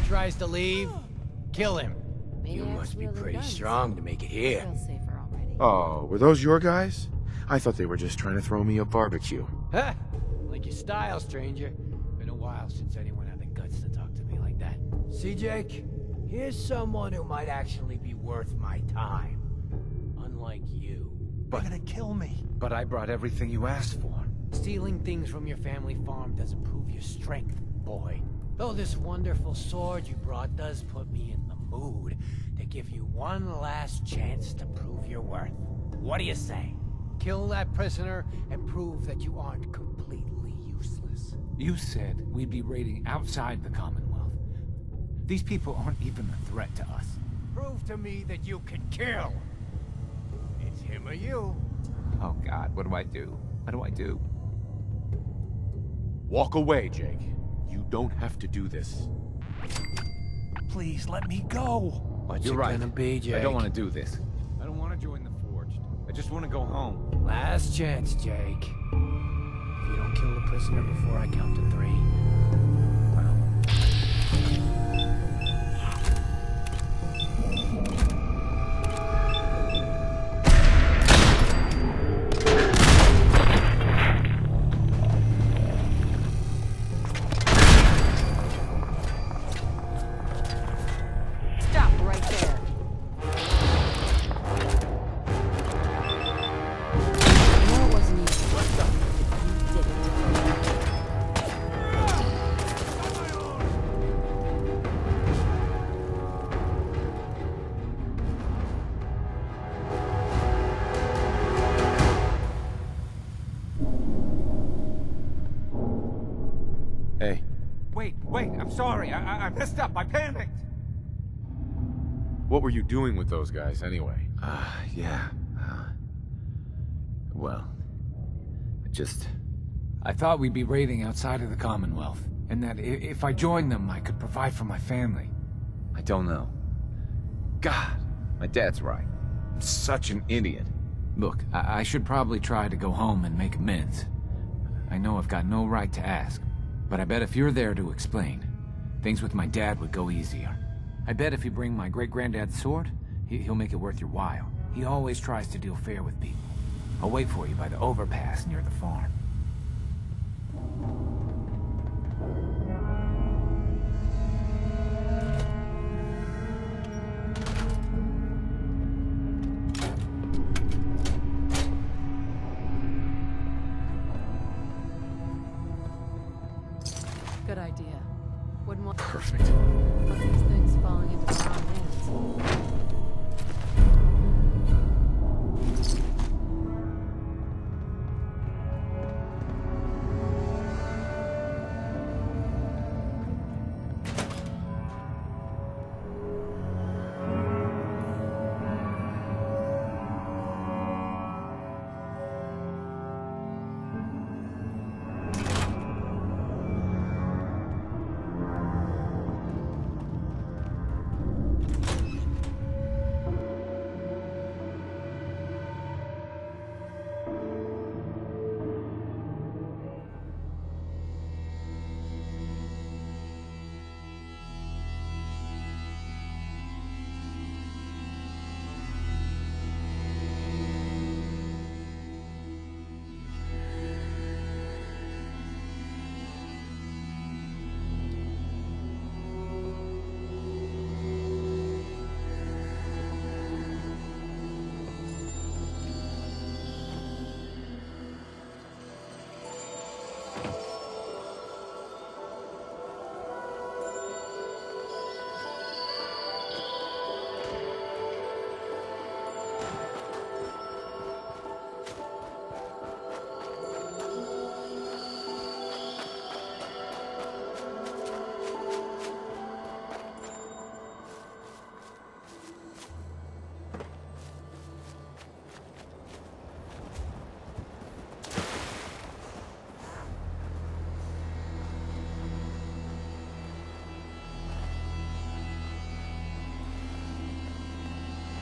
tries to leave, kill him. You must be pretty strong to make it here. Oh, were those your guys? I thought they were just trying to throw me a barbecue. Ha! Like your style, stranger. Been a while since anyone had the guts to talk to me like that. See, Jake? Here's someone who might actually be worth my time. Unlike you. They're gonna kill me. But I brought everything you asked for. Stealing things from your family farm doesn't prove your strength, boy. Though this wonderful sword you brought does put me in the mood to give you one last chance to prove your worth. What do you say? Kill that prisoner and prove that you aren't completely useless. You said we'd be raiding outside the Commonwealth. These people aren't even a threat to us. Prove to me that you can kill. It's him or you. Oh God, what do I do? What do I do? Walk away, Jake. You don't have to do this. Please let me go. What's You're it right. gonna be, Jake? I don't want to do this. I don't want to join the Forged. I just want to go home. Last chance, Jake. If you don't kill the prisoner before I count to 3, well... Stop right there. No, it wasn't easy. You did it. Hey, Wait, I'm sorry. I messed up. I panicked. what were you doing with those guys anyway? Yeah. Well, I thought we'd be raiding outside of the Commonwealth, and that if I joined them, I could provide for my family. I don't know. God, my dad's right. I'm such an idiot. Look, I should probably try to go home and make amends. I know I've got no right to ask, but I bet if you're there to explain, things with my dad would go easier. I bet if you bring my great-granddad's sword, he'll make it worth your while. He always tries to deal fair with people. I'll wait for you by the overpass near the farm. Good idea. Wouldn't want Perfect. these things falling into the wrong hands.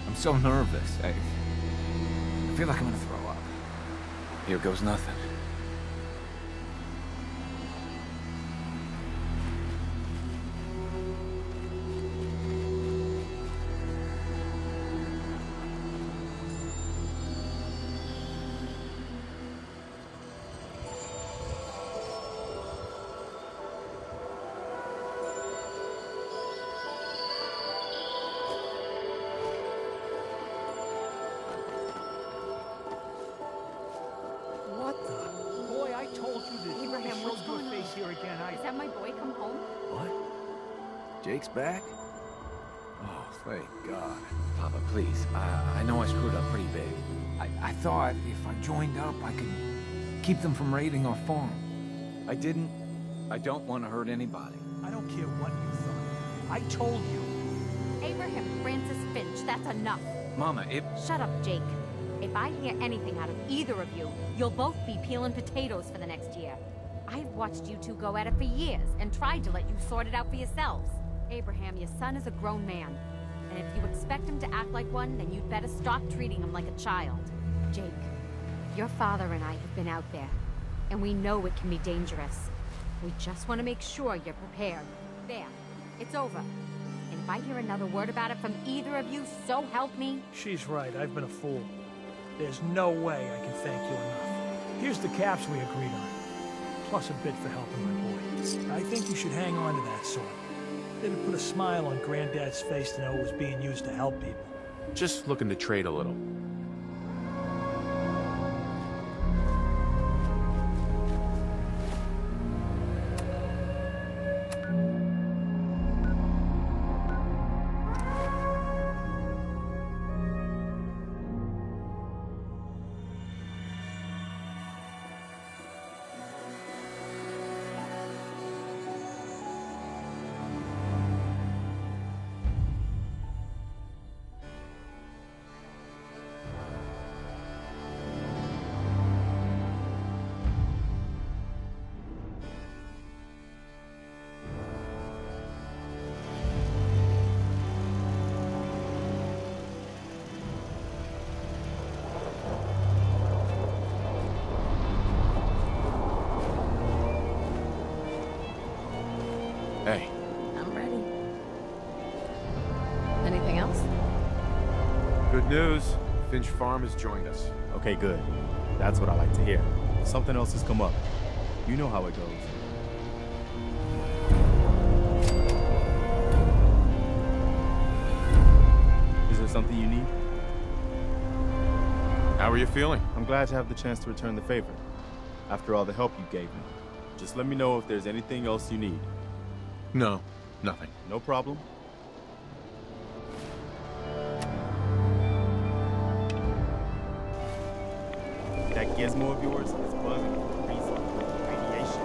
I'm so nervous. I feel like I'm gonna throw up. Here goes nothing. Jake's back? Oh, thank God. Papa, please. I know I screwed up pretty big. I thought if I joined up, I could keep them from raiding our farm. I didn't. I don't want to hurt anybody. I don't care what you thought. I told you. Abraham Francis Finch, that's enough. Mama, if... Shut up, Jake. If I hear anything out of either of you, you'll both be peeling potatoes for the next year. I've watched you two go at it for years and tried to let you sort it out for yourselves. Abraham, your son is a grown man. And if you expect him to act like one, then you'd better stop treating him like a child. Jake, your father and I have been out there, and we know it can be dangerous. We just want to make sure you're prepared. There. It's over. And if I hear another word about it from either of you, so help me. She's right, I've been a fool. There's no way I can thank you enough. Here's the caps we agreed on, plus a bid for helping my boy. I think you should hang on to that sword. It'd put a smile on Granddad's face to know it was being used to help people. Just looking to trade a little. Hey. I'm ready. Anything else? Good news. Finch Farm has joined us. Okay, good. That's what I like to hear. Something else has come up. You know how it goes. Is there something you need? How are you feeling? I'm glad to have the chance to return the favor. After all the help you gave me. Just let me know if there's anything else you need. No, nothing. No problem. That gizmo of yours is buzzing for a reason. Radiation.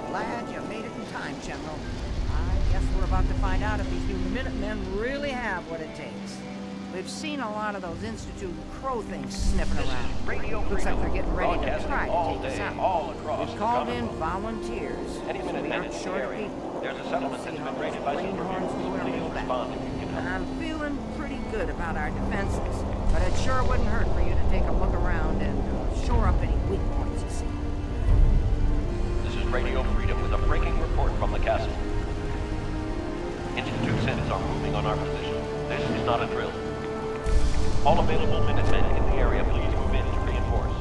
Glad you made it in time, General. I guess we're about to find out if these new Minutemen really have what it takes. We've seen a lot of those Institute Crow things sniffing around. Looks like they're getting ready to try to take us out. We've called in volunteers, so we aren't short of people. There's a settlement that's been raided by some criminals. Please respond if you can help. I'm feeling pretty good about our defenses, but it sure wouldn't hurt for you to take a look around and shore up any weak points you see. This is Radio Freedom with a breaking report from the castle. Institute citizens are moving on our position. This is not a drill. All available Minutemen in the area, please move in to reinforce.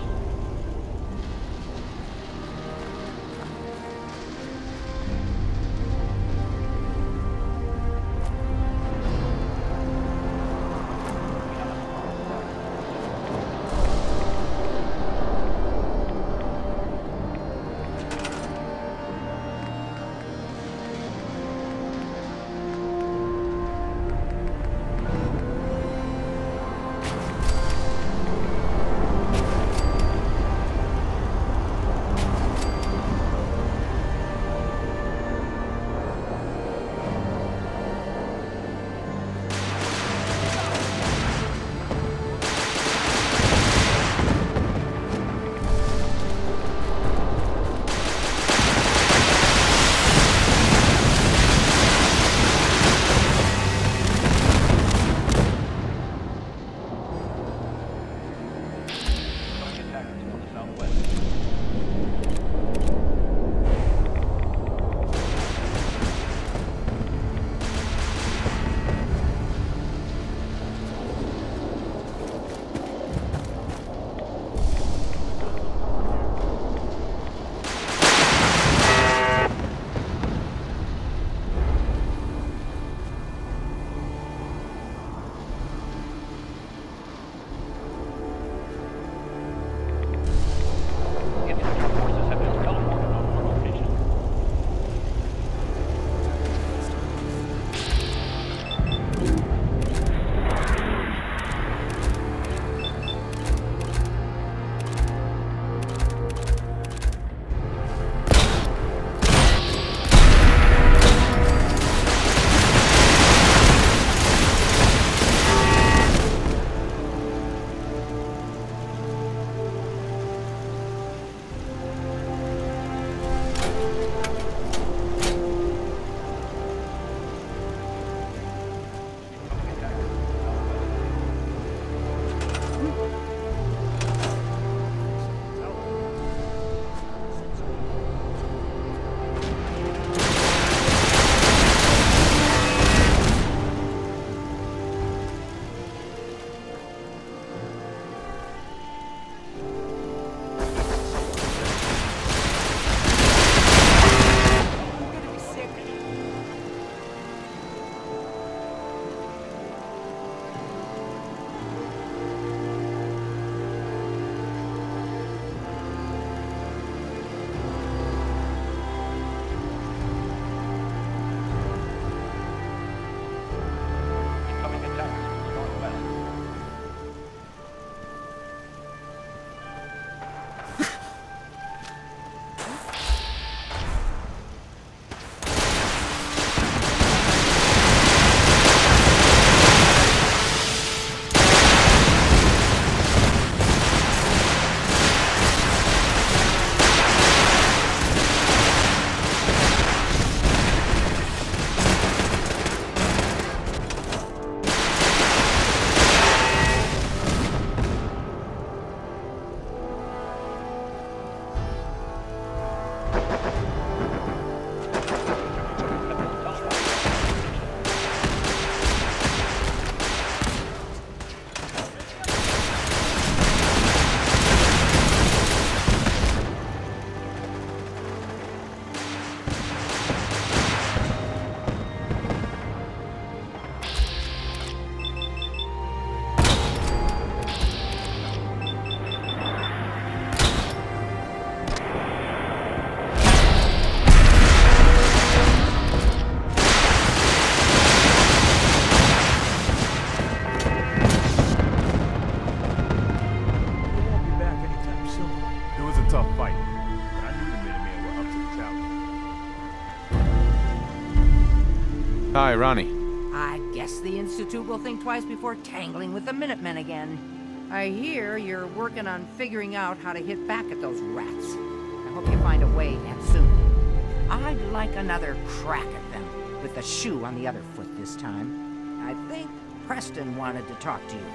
Hi, Ronnie. I guess the Institute will think twice before tangling with the Minutemen again. I hear you're working on figuring out how to hit back at those rats. I hope you find a way, and soon. I'd like another crack at them, with the shoe on the other foot this time. I think Preston wanted to talk to you.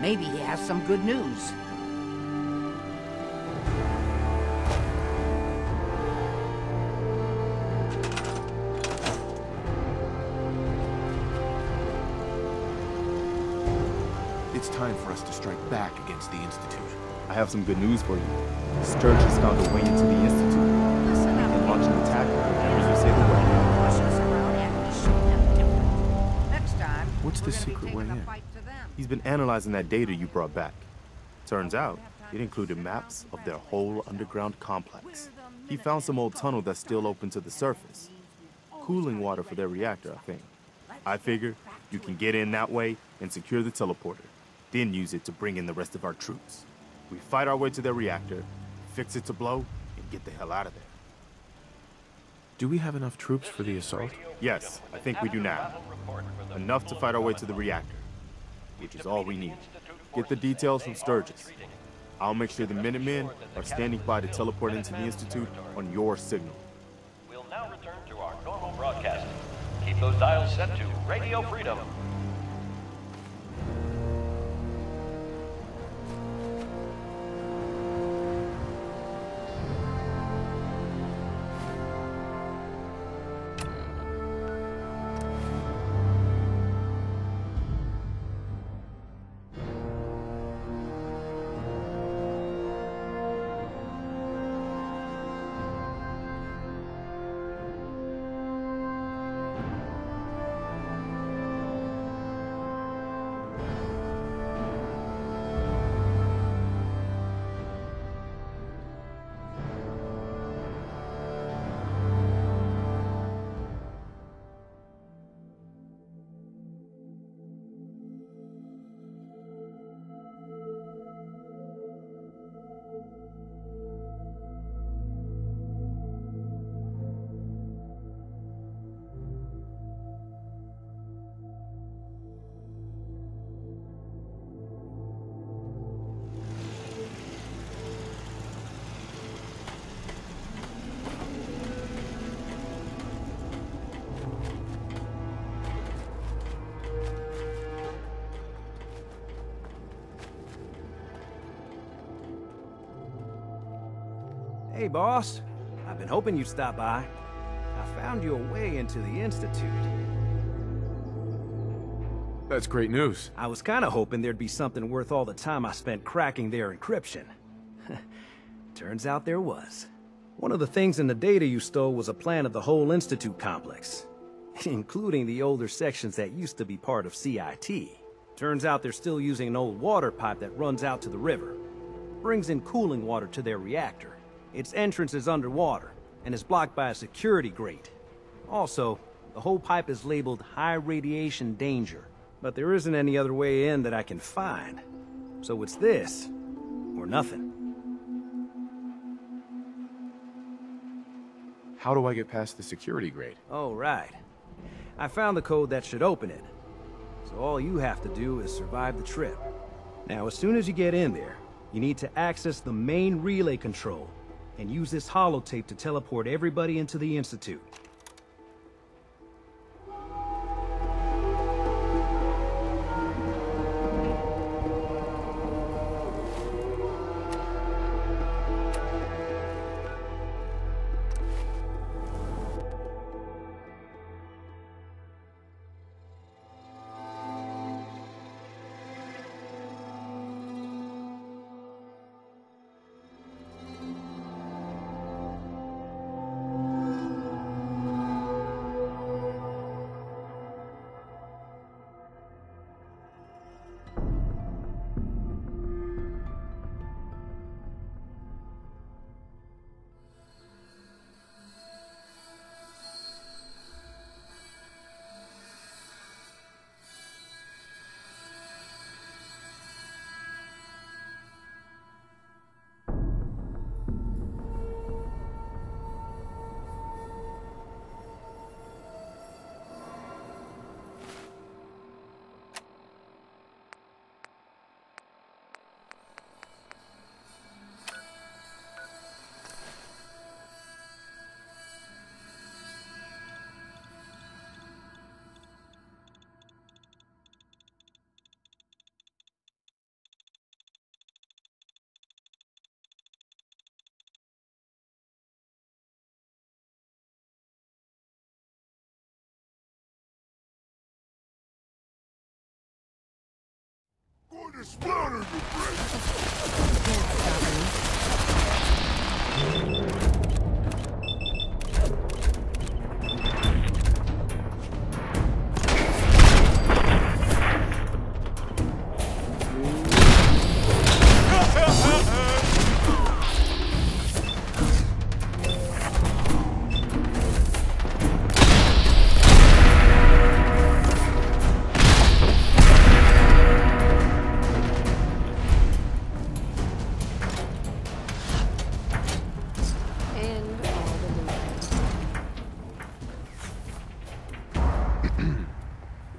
Maybe he has some good news. It's time for us to strike back against the Institute. I have some good news for you. Sturgis found a way into the Institute. And launch an attack whenever you say the word. Next time, What's the we're gonna be secret taking way the in? fight to them. He's been analyzing that data you brought back. Turns out, it included maps of their whole underground complex. He found some old tunnel that's still open to the surface. Cooling water for their reactor, I think. I figure you can get in that way and secure the teleporter, then use it to bring in the rest of our troops. We fight our way to their reactor, fix it to blow, and get the hell out of there. Do we have enough troops for the assault? Yes, I think we do now. Enough to fight our way to the reactor, which is all we need. Get the details from Sturgis. I'll make sure the Minutemen are standing by to teleport into the Institute on your signal. We'll now return to our normal broadcasting. Keep those dials set to Radio Freedom. Hey, boss. I've been hoping you'd stop by. I found your way into the Institute. That's great news. I was kinda hoping there'd be something worth all the time I spent cracking their encryption. Turns out there was. One of the things in the data you stole was a plan of the whole Institute complex, including the older sections that used to be part of CIT. Turns out they're still using an old water pipe that runs out to the river. Brings in cooling water to their reactor. Its entrance is underwater, and is blocked by a security grate. Also, the whole pipe is labeled high radiation danger, but there isn't any other way in that I can find. So it's this, or nothing. How do I get past the security grate? Oh, right. I found the code that should open it. So all you have to do is survive the trip. Now, as soon as you get in there, you need to access the main relay control and use this holotape to teleport everybody into the Institute.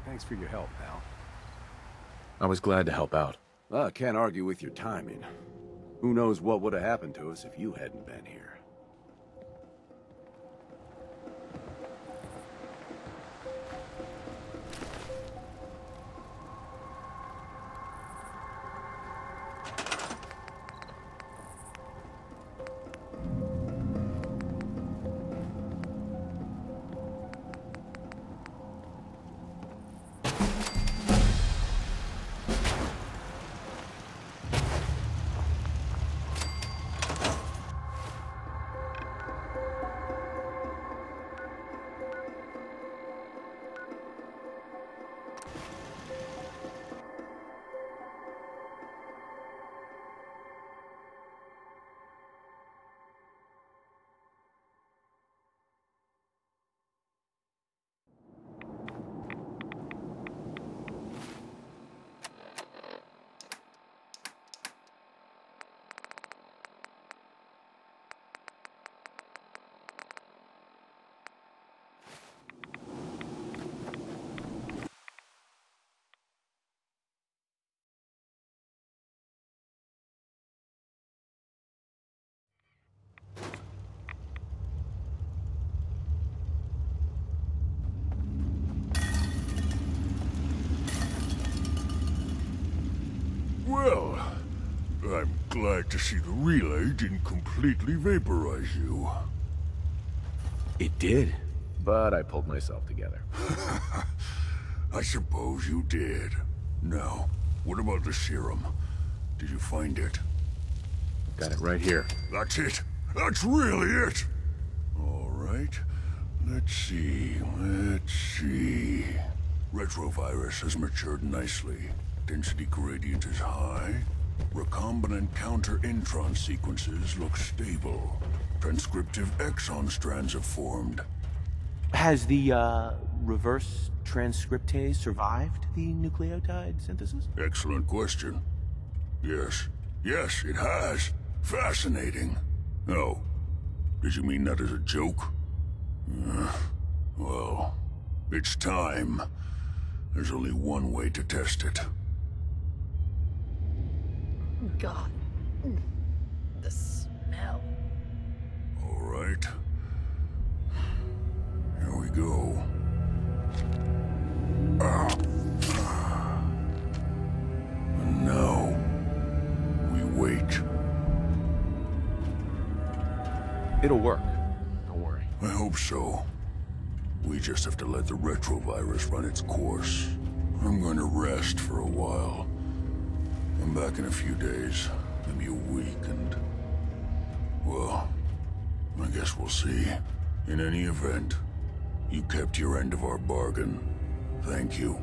Thanks for your help, pal. I was glad to help out. Well, I can't argue with your timing. Who knows what would have happened to us if you hadn't been here. Well, I'm glad to see the relay didn't completely vaporize you. It did, but I pulled myself together. I suppose you did. Now, what about the serum? Did you find it? Got it right here. That's it. That's really it. All right. Let's see. Retrovirus has matured nicely. Density gradient is high. Recombinant counter-intron sequences look stable. Transcriptive exon strands have formed. Has the, reverse transcriptase survived the nucleotide synthesis? Excellent question. Yes. Yes, it has. Fascinating. Oh, did you mean that as a joke? Well, it's time. There's only one way to test it. God. The smell. All right. Here we go. And now, we wait. It'll work. Don't worry. I hope so. We just have to let the retrovirus run its course. I'm going to rest for a while. I'm back in a few days, maybe a week, and... well, I guess we'll see. In any event, you kept your end of our bargain. Thank you.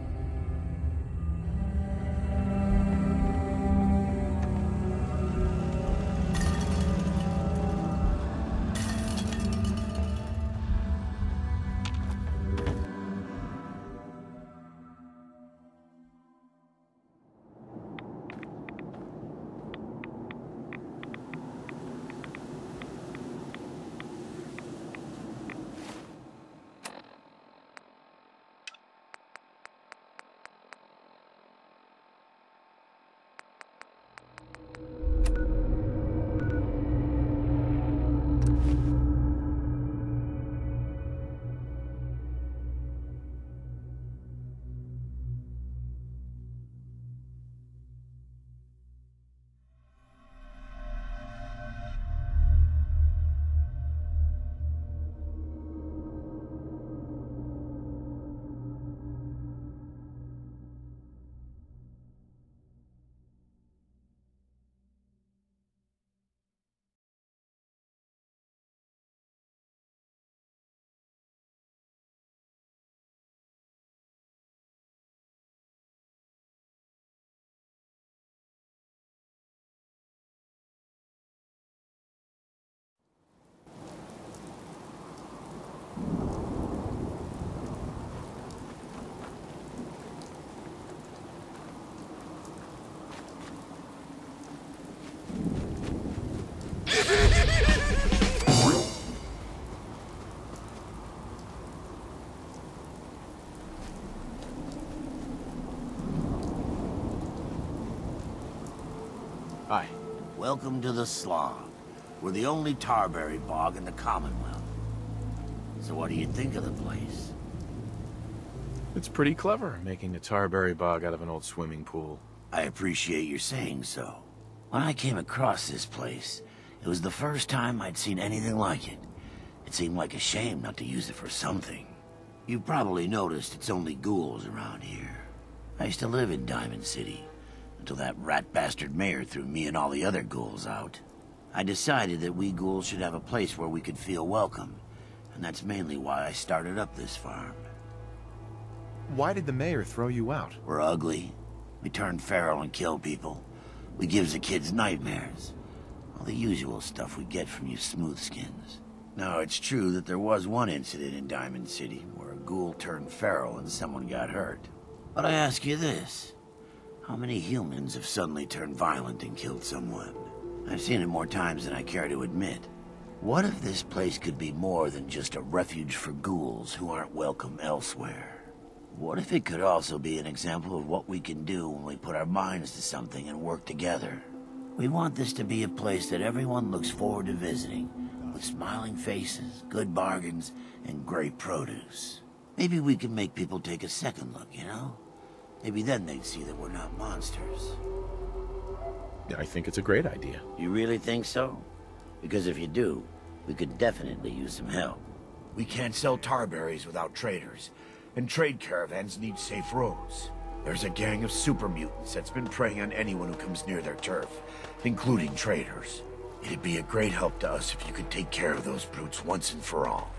Hi. Welcome to the Slough. We're the only tarberry bog in the Commonwealth. So what do you think of the place? It's pretty clever, making a tarberry bog out of an old swimming pool. I appreciate your saying so. When I came across this place, it was the first time I'd seen anything like it. It seemed like a shame not to use it for something. You probably noticed it's only ghouls around here. I used to live in Diamond City, until that rat bastard mayor threw me and all the other ghouls out. I decided that we ghouls should have a place where we could feel welcome, and that's mainly why I started up this farm. Why did the mayor throw you out? We're ugly. We turn feral and kill people. We gives the kids nightmares. All the usual stuff we get from you smoothskins. Now, it's true that there was one incident in Diamond City where a ghoul turned feral and someone got hurt. But I ask you this. How many humans have suddenly turned violent and killed someone? I've seen it more times than I care to admit. What if this place could be more than just a refuge for ghouls who aren't welcome elsewhere? What if it could also be an example of what we can do when we put our minds to something and work together? We want this to be a place that everyone looks forward to visiting, with smiling faces, good bargains, and great produce. Maybe we can make people take a second look, you know? Maybe then they'd see that we're not monsters. I think it's a great idea. You really think so? Because if you do, we could definitely use some help. We can't sell tarberries without traders, and trade caravans need safe roads. There's a gang of super mutants that's been preying on anyone who comes near their turf, including traders. It'd be a great help to us if you could take care of those brutes once and for all.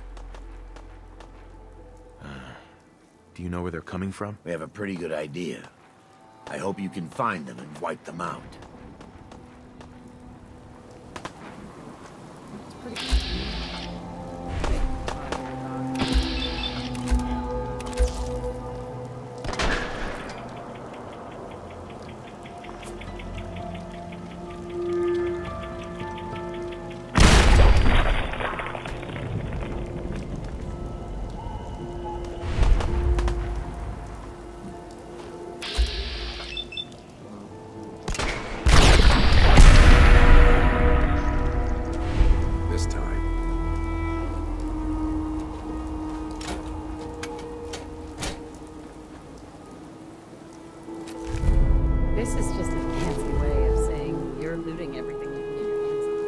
Do you know where they're coming from? We have a pretty good idea. I hope you can find them and wipe them out. This is just a fancy way of saying you're looting everything you can get your hands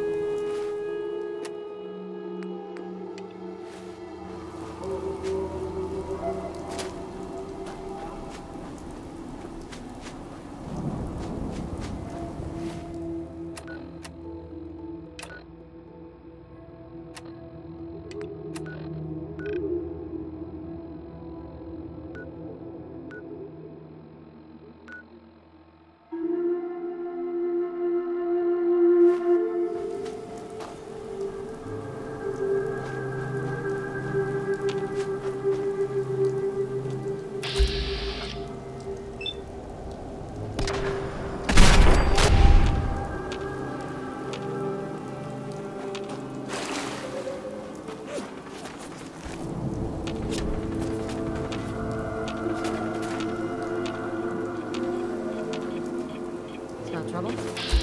Trouble?